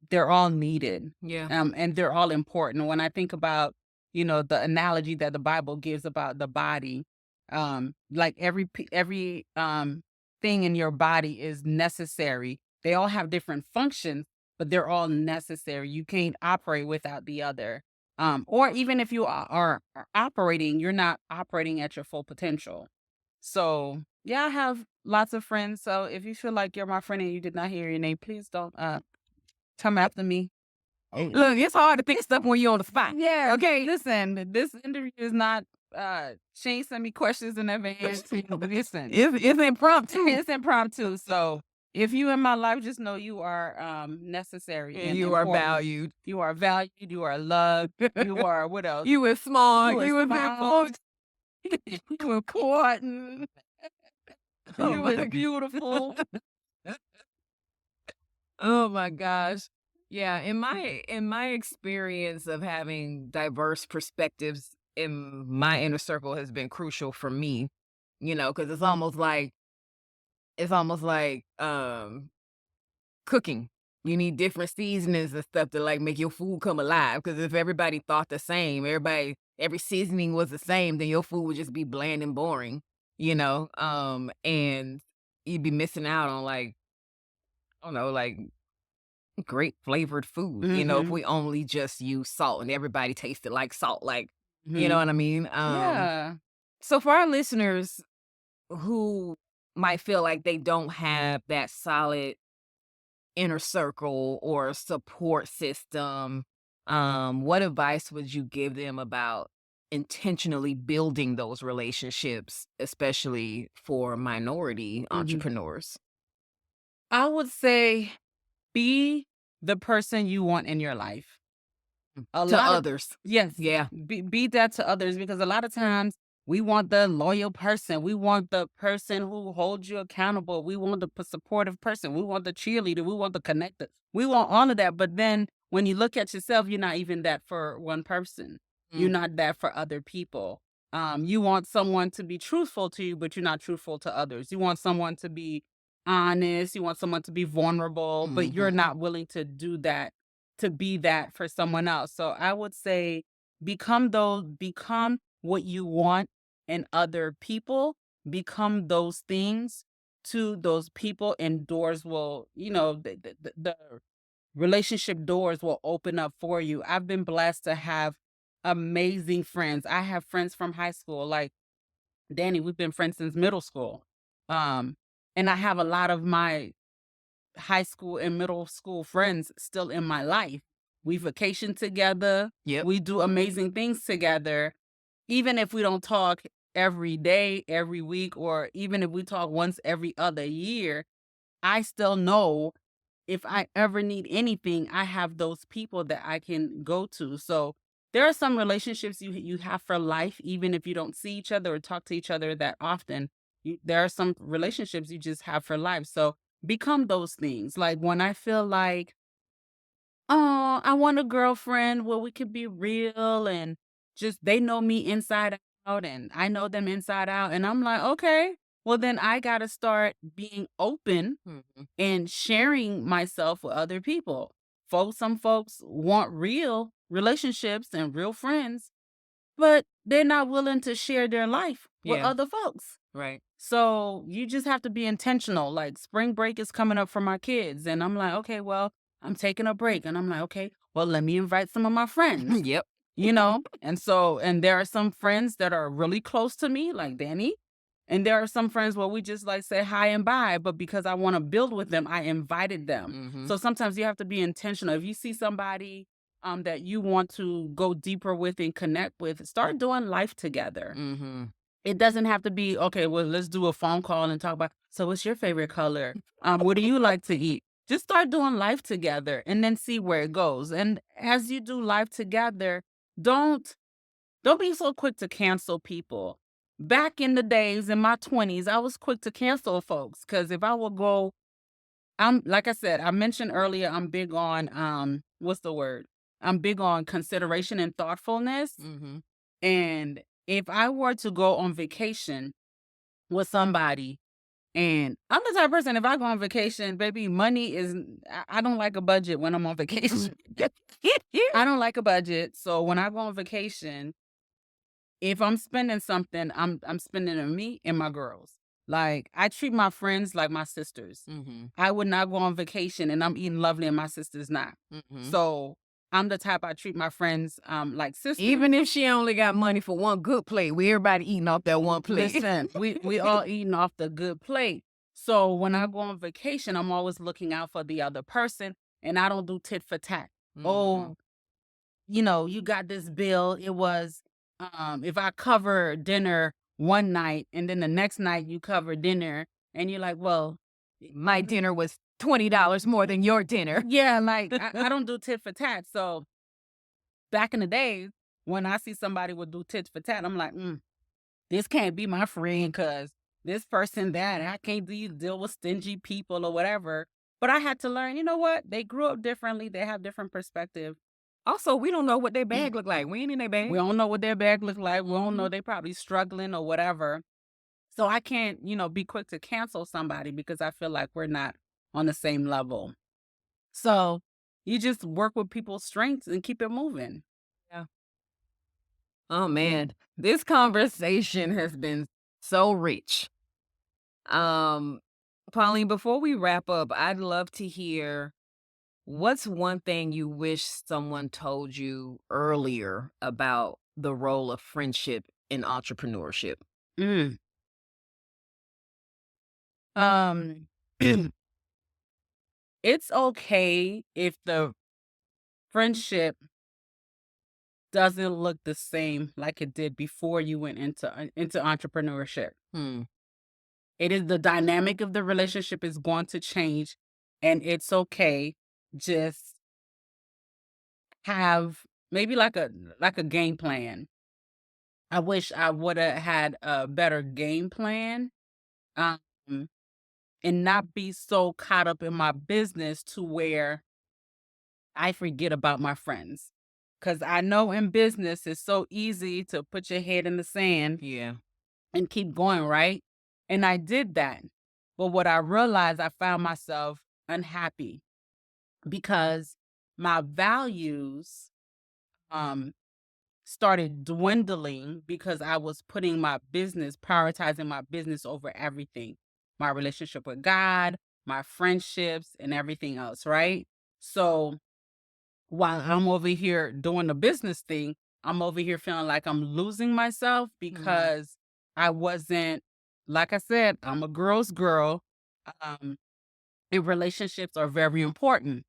they're all needed. Yeah. And they're all important. When I think about, the analogy that the Bible gives about the body, like every thing in your body is necessary. They all have different functions, but they're all necessary. You can't operate without the other. Or even if you are operating, you're not operating at your full potential. So yeah, I have lots of friends. So if you feel like you're my friend and you did not hear your name, please don't come after me. Look, it's hard to think of stuff when you're on the spot. Yeah. Okay. Listen, this interview is not she ain't sent me questions in advance. Listen. It's impromptu. It's impromptu. So If you in my life, just know you are necessary And and you are important. valued. You are valued. You are loved. You are what else? You is smart. You You are is smart. important. You important. Oh You my is God. beautiful. Oh my gosh. Yeah, in my experience of having diverse perspectives in my inner circle has been crucial for me, because it's almost like cooking. You need different seasonings and stuff to like make your food come alive. Because if everybody thought the same, every seasoning was the same, then your food would just be bland and boring, and you'd be missing out on like, I don't know, like great flavored food, if Mm-hmm. we only just use salt and everybody tasted like salt, like, you know Mm-hmm. what I mean? Yeah. So for our listeners who might feel like they don't have that solid inner circle or support system, what advice would you give them about intentionally building those relationships, especially for minority Mm-hmm. entrepreneurs? I would say be the person you want in your life. A To lot of others. yes, Yeah. be that to others because a lot of times we want the loyal person. We want the person who holds you accountable. We want the supportive person. We want the cheerleader. We want the connector. We want all of that. But then when you look at yourself, you're not even that for one person. You're Mm. not that for other people. You want someone to be truthful to you, but you're not truthful to others. You want someone to be honest. You want someone to be vulnerable, but you're Mhm. not willing to do that to be that for someone else. So I would say become what you want in other people, become those things to those people, and doors will, the relationship doors will open up for you. I've been blessed to have amazing friends. I have friends from high school, like Danny, we've been friends since middle school. Um, and I have a lot of my high school and middle school friends still in my life. We vacation together. Yep. We do amazing things together. Even if we don't talk every day, every week, or even if we talk once every other year, I still know if I ever need anything, I have those people that I can go to. So there are some relationships you have for life, even if you don't see each other or talk to each other that often. There are some relationships you just have for life. So become those things. Like when I feel like, oh, I want a girlfriend where we could be real and just they know me inside out and I know them inside out. And I'm like, okay, well, then I got to start being open Mhm. and sharing myself with other people. Some folks want real relationships and real friends, but they're not willing to share their life with Yeah. other folks. Right. So you just have to be intentional. Like spring break is coming up for my kids, and I'm like, okay, well, I'm taking a break, and I'm like, okay, well, let me invite some of my friends. Yep. And there are some friends that are really close to me, like Danny. And there are some friends where we just like say hi and bye, but because I want to build with them, I invited them. Mhm. So sometimes you have to be intentional. If you see somebody that you want to go deeper with and connect with, start doing life together. Mhm. It doesn't have to be, okay, well, let's do a phone call and talk about, so what's your favorite color? What do you like to eat? Just start doing life together and then see where it goes. And as you do life together, don't don't be so quick to cancel people. Back in the days in my 20s, I was quick to cancel folks because if I would go, I'm like I said, I mentioned earlier, I'm big on what's the word? I'm big on consideration and thoughtfulness. Mhm. And if I were to go on vacation with somebody, and I'm the type of person, if I go on vacation, baby, money is, I don't like a budget when I'm on vacation. I don't like a budget. So when I go on vacation, if I'm spending something, I'm spending it on me and my girls. Like I treat my friends like my sisters. Mhm. I would not go on vacation and I'm eating lovely and my sister's not. Mhm. So I'm the type I treat my friends like sisters. Even if she only got money for one good plate, we everybody eating off that one plate. Listen, we all eating off the good plate. So when I go on vacation, I'm always looking out for the other person and I don't do tit for tat. Mhm. Oh, you got this bill. It was if I cover dinner one night and then the next night you cover dinner and you're like, well, My dinner was $20 more than your dinner. Yeah, like I don't do tit for tat. So back in the days, when I see somebody would do tit for tat, I'm like, this can't be my friend because this person that I can't deal with stingy people or whatever. But I had to learn, you know what? They grew up differently. They have different perspective. Also, we don't know what their bag look like. We ain't in their We bag. don't know what their bag look like. We don't know Mhm. they probably struggling or whatever. So I can't, be quick to cancel somebody because I feel like we're not on the same level. So you just work with people's strengths and keep it moving. Yeah. Oh man, this conversation has been so rich. Um, Pauline, before we wrap up, I'd love to hear what's one thing you wish someone told you earlier about the role of friendship in entrepreneurship? Mm. Um, it's okay if the friendship doesn't look the same like it did before you went into entrepreneurship. Hmm. It is the dynamic of the relationship is going to change, and it's okay. Just have maybe like a game plan. I wish I would have had a better game plan, um, and not be so caught up in my business to where I forget about my friends. Cause I know in business it's so easy to put your head in the sand Yeah. and keep going, right? And I did that. But what I realized, I found myself unhappy because my values um started dwindling because I was putting my business, prioritizing my business over everything. My relationship with God, my friendships, and everything else, right? So while I'm over here doing the business thing, I'm over here feeling like I'm losing myself Mm. because I wasn't, like I said, I'm a girl's girl. Um, and relationships are very important.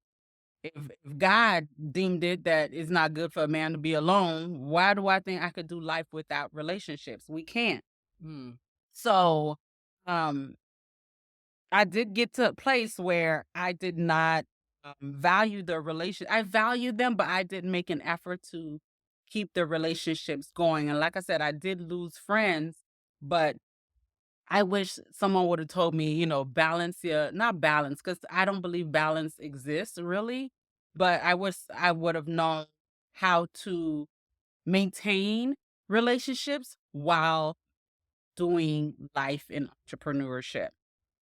If God deemed it that it's not good for a man to be alone, why do I think I could do life without relationships? We can't. Mm. So, um, I did get to a place where I did not value the relation. I valued them, but I didn't make an effort to keep the relationships going. And like I said, I did lose friends, but I wish someone would have told me, balance your not balance, because I don't believe balance exists really. But I wish I would have known how to maintain relationships while doing life in entrepreneurship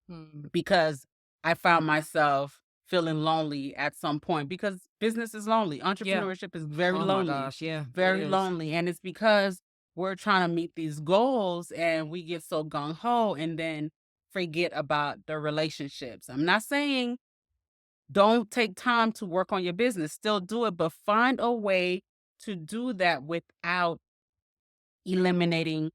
Mm. because I found myself feeling lonely at some point because business is lonely. Yeah. Entrepreneurship is very Oh my lonely, gosh. Yeah, it very is. lonely. And it's because we're trying to meet these goals and we get so gung ho and then forget about the relationships. I'm not saying don't take time to work on your business, still do it, but find a way to do that without eliminating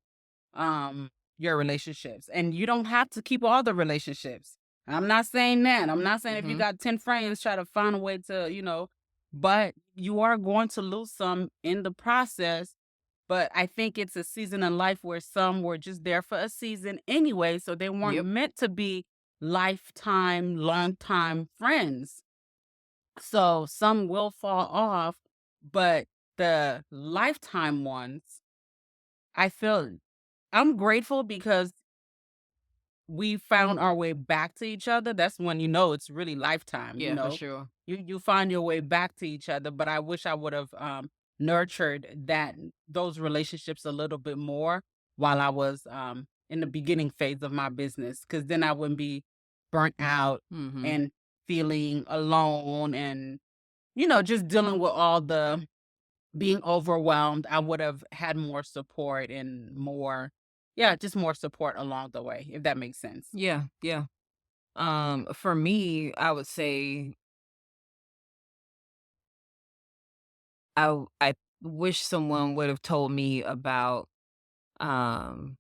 um your relationships. And you don't have to keep all the relationships. I'm not saying that. I'm not saying if you Mhm. got 10 friends, try to find a way to, but you are going to lose some in the process. But I think it's a season in life where some were just there for a season anyway. So they weren't Yep. meant to be lifetime, long time friends. So some will fall off, but the lifetime ones, I feel I'm grateful because we found our way back to each other. That's when you know it's really lifetime, you Yeah, for know. sure. You find your way back to each other, but I wish I would have nurtured those relationships a little bit more while I was in the beginning phase of my business cuz then I wouldn't be burnt out Mhm. and feeling alone and just dealing with all the being overwhelmed. I would have had more support and more yeah, just more support along the way, if that makes sense. Yeah, yeah. For me, I would say I wish someone would have told me about um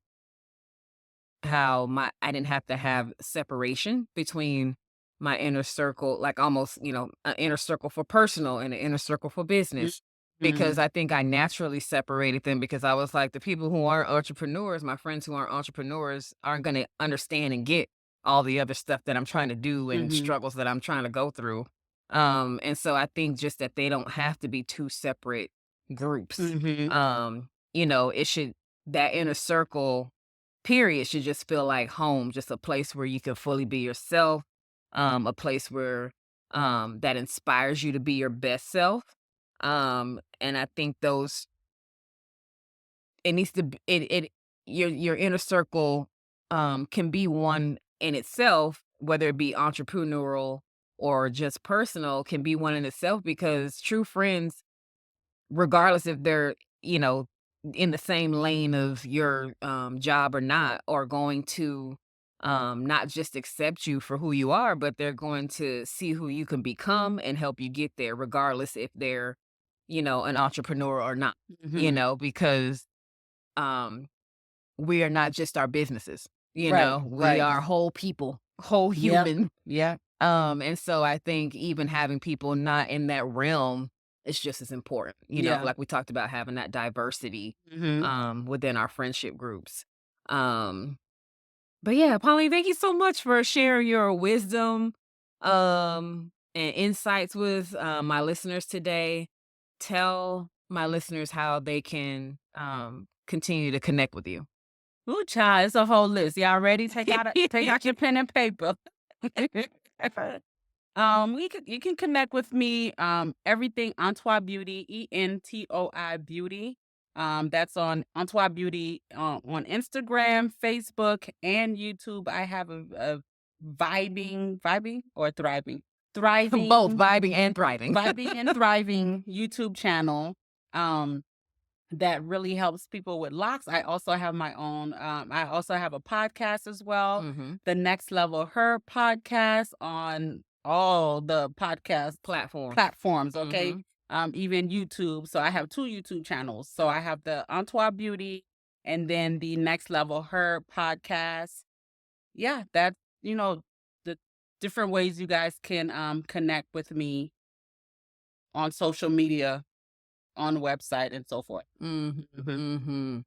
how I didn't have to have separation between my inner circle, like almost, an inner circle for personal and an inner circle for business. Because Mhm. I think I naturally separated them because I was like, the people who aren't entrepreneurs, my friends who aren't entrepreneurs aren't going to understand and get all the other stuff that I'm trying to do and Mhm. struggles that I'm trying to go through. And so I think just that they don't have to be two separate groups. Mhm. It should that inner circle period should just feel like home, just a place where you can fully be yourself, a place where that inspires you to be your best self. And I think those it needs to your inner circle can be one in itself, whether it be entrepreneurial or just personal, can be one in itself because true friends, regardless if they're, you know, in the same lane of your job or not, are going to not just accept you for who you are, but they're going to see who you can become and help you get there, regardless if they're, an entrepreneur or not, Mhm. because um we are not just our businesses, Right, we right. are whole people, whole Yep. human. Yep. And so I think even having people not in that realm is just as important, Yeah. like we talked about having that diversity Mhm. within our friendship groups. Um, but yeah, Pauline, thank you so much for sharing your wisdom and insights with my listeners today. Tell my listeners how they can continue to connect with you. Ooh, child, it's a whole list. Y'all ready? Take out your pen and paper. You can connect with me. Everything Antoi Beauty, ENTOI Beauty. That's on Antoi Beauty on Instagram, Facebook, and YouTube. I have a vibing or Both thriving, vibing and thriving. vibing and thriving YouTube channel. Um, that really helps people with locks. I also have my own, I also have a podcast as well. hmm The Next Level Her podcast on all the podcast Platforms. platforms, okay? hmm Even YouTube. So I have two YouTube channels. So I have the Antoi Beauty and then the Next Level Her podcast. Yeah, that's, the different ways you guys can connect with me on social media, on website, and so forth. hmm Mhm. hmm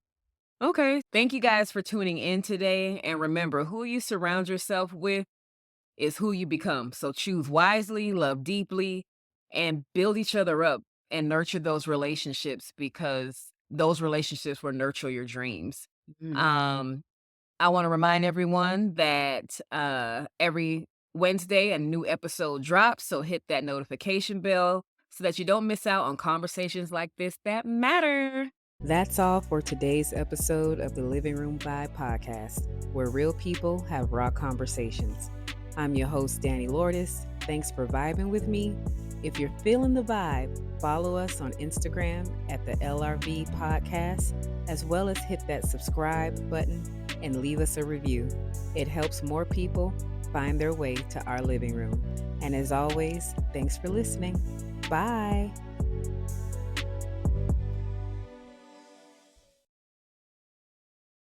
Okay. Thank you guys for tuning in today. And remember, who you surround yourself with is who you become. So choose wisely, love deeply, and build each other up and nurture those relationships because those relationships will nurture your dreams. Mhm. Um, I want to remind everyone that every Wednesday a new episode drops. So hit that notification bell so that you don't miss out on conversations like this that matter. That's all for today's episode of the Living Room Vibe podcast, where real people have raw conversations. I'm your host, Danny Lourdes. Thanks for vibing with me. If you're feeling the vibe, follow us on Instagram at the LRV podcast, as well as hit that subscribe button and leave us a review. It helps more people find their way to our living room. And as always, thanks for listening. Bye.